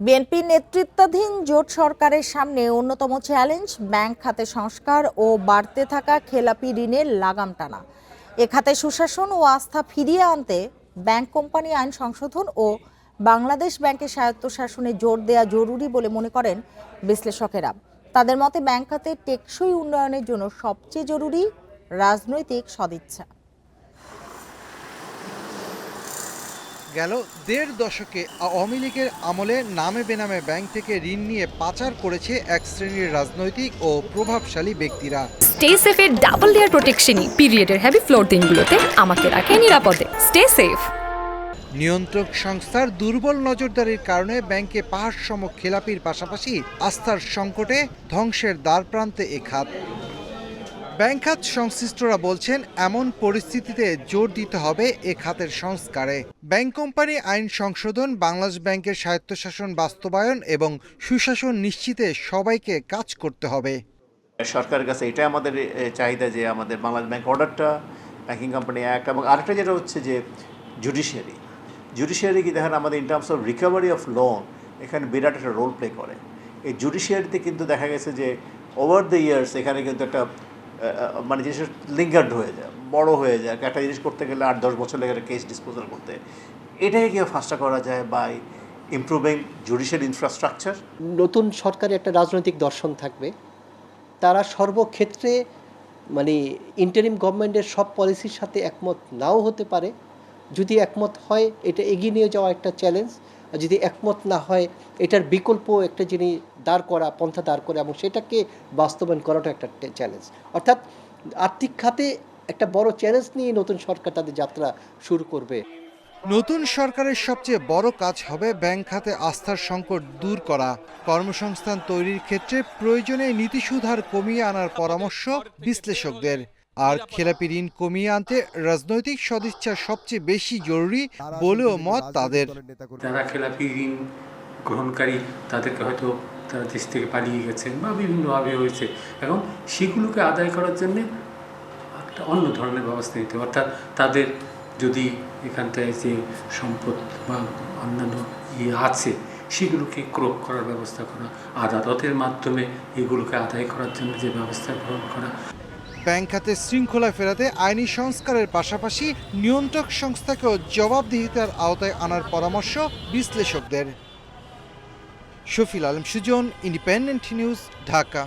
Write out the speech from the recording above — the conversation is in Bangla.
বিএনপি নেতৃত্বাধীন জোট সরকারের সামনে অন্যতম চ্যালেঞ্জ ব্যাংক খাতে সংস্কার ও বাড়তে থাকা খেলাপি ঋণের লাগাম টানা। এ খাতে সুশাসন ও আস্থা ফিরিয়ে আনতে ব্যাংক কোম্পানি আইন সংশোধন ও বাংলাদেশ ব্যাংকের স্বায়ত্তশাসনে জোর দেওয়া জরুরি বলে মনে করেন বিশ্লেষকেরা। তাদের মতে ব্যাংক খাতে টেকসই উন্নয়নের জন্য সবচেয়ে জরুরি রাজনৈতিক সদিচ্ছা। গেল দেড় দশকে আওয়ামী লীগের আমলে নামে বেনামে ব্যাংক থেকে ঋণ নিয়ে পাচার করেছে এক শ্রেণীর রাজনৈতিক ও প্রভাবশালী ব্যক্তিরা। স্টে সেফের ডাবল লেয়ার প্রোটেকশনই পিরিয়ডের হেভি ফ্লোর দিনগুলোতে আমাকে রাখে নিরাপদে। Stay safe. নিয়ন্ত্রক সংস্থার দুর্বল নজরদারির কারণে ব্যাংকে পাহাড়সম খেলাপির পাশাপাশি আস্থার সংকটে ধ্বংসের দ্বারপ্রান্তে এ খাত। ব্যাংক খাত সংশ্লিষ্টরা বলছেন, এমন পরিস্থিতিতে জোর দিতে হবে এ খাতের সংস্কারে। ব্যাংক কোম্পানি আইন সংশোধন, বাংলাদেশ ব্যাংকের স্বায়ত্তশাসন বাস্তবায়ন এবং সুশাসন নিশ্চিতে সবাইকে কাজ করতে হবে। সরকারের কাছে এটাই আমাদের চাহিদা যে আমাদের বাংলাদেশ ব্যাংক অর্ডারটা, ব্যাংকিং কোম্পানি অ্যাক্ট এবং আরেকটা যেটা হচ্ছে যে জুডিশিয়ারি কি দেখেন আমাদের in terms of recovery of loan এখানে বিরাট একটা রোল প্লে করে। এই জুডিশিয়ারিতে কিন্তু দেখা গেছে যে ওভার দ্য ইয়ার্স এখানে কিন্তু একটা মানে জিনিস লিঙ্গার্ড হয়ে যায়, বড় হয়ে যায়। একটা জিনিস করতে গেলে 8-10 বছর লেগে একটা কেস ডিসপোজাল করতে। এটাকে কীভাবে ফাস্টা করা যায় বাই ইমপ্রুভিং জুডিশিয়াল ইনফ্রাস্ট্রাকচার। নতুন সরকারের একটা রাজনৈতিক দর্শন থাকবে, তারা সর্বক্ষেত্রে মানে ইন্টারিম গভর্নমেন্টের সব পলিসির সাথে একমত নাও হতে পারে। যদি একমত হয় এটা এগিয়ে নিয়ে যাওয়া একটা চ্যালেঞ্জ, আর যদি একমত না হয় এটার বিকল্প একটা জিনিস পন্থা দাঁড় করে এবং সেটাকে বাস্তবায়ন করাটা একটা চ্যালেঞ্জ। অর্থাৎ আর্থিক খাতে একটা বড় চ্যালেঞ্জ নিয়ে নতুন সরকার তাদের যাত্রা শুরু করবে। নতুন সরকারের সবচেয়ে বড় কাজ হবে ব্যাংক খাতে আস্থার সংকট দূর করা, কর্মসংস্থান তৈরির ক্ষেত্রে প্রয়োজনে নীতিসুধার কমিয়ে আনার পরামর্শ বিশ্লেষকদের। আর খেলাপি ঋণ কমিয়ে আনতে রাজনৈতিক সদিচ্ছা সবচেয়ে বেশি জরুরি বলেও মত তাদের। যারা খেলাপি ঋণ গ্রহণকারী তাদেরকে হয়তো তারা দেশ থেকে পালিয়ে গেছেন বা বিভিন্নভাবে হয়েছে, এখন সেগুলোকে আদায় করার জন্যে একটা অন্য ধরনের ব্যবস্থা নিতে, অর্থাৎ তাদের যদি এখানটায় যে সম্পদ বা অন্যান্য আছে সেগুলোকে ক্রোক করার ব্যবস্থা করা, আদালতের মাধ্যমে এগুলোকে আদায় করার জন্য যে ব্যবস্থা গ্রহণ করা। ব্যাংক খাতে শৃঙ্খলা ফেরাতে আইনি সংস্কারের পাশাপাশি নিয়ন্ত্রক সংস্থাকেও জবাবদিহিতার আওতায় আনার পরামর্শ বিশ্লেষকদের। Shafil Alam Sujan, Independent News, Dhaka.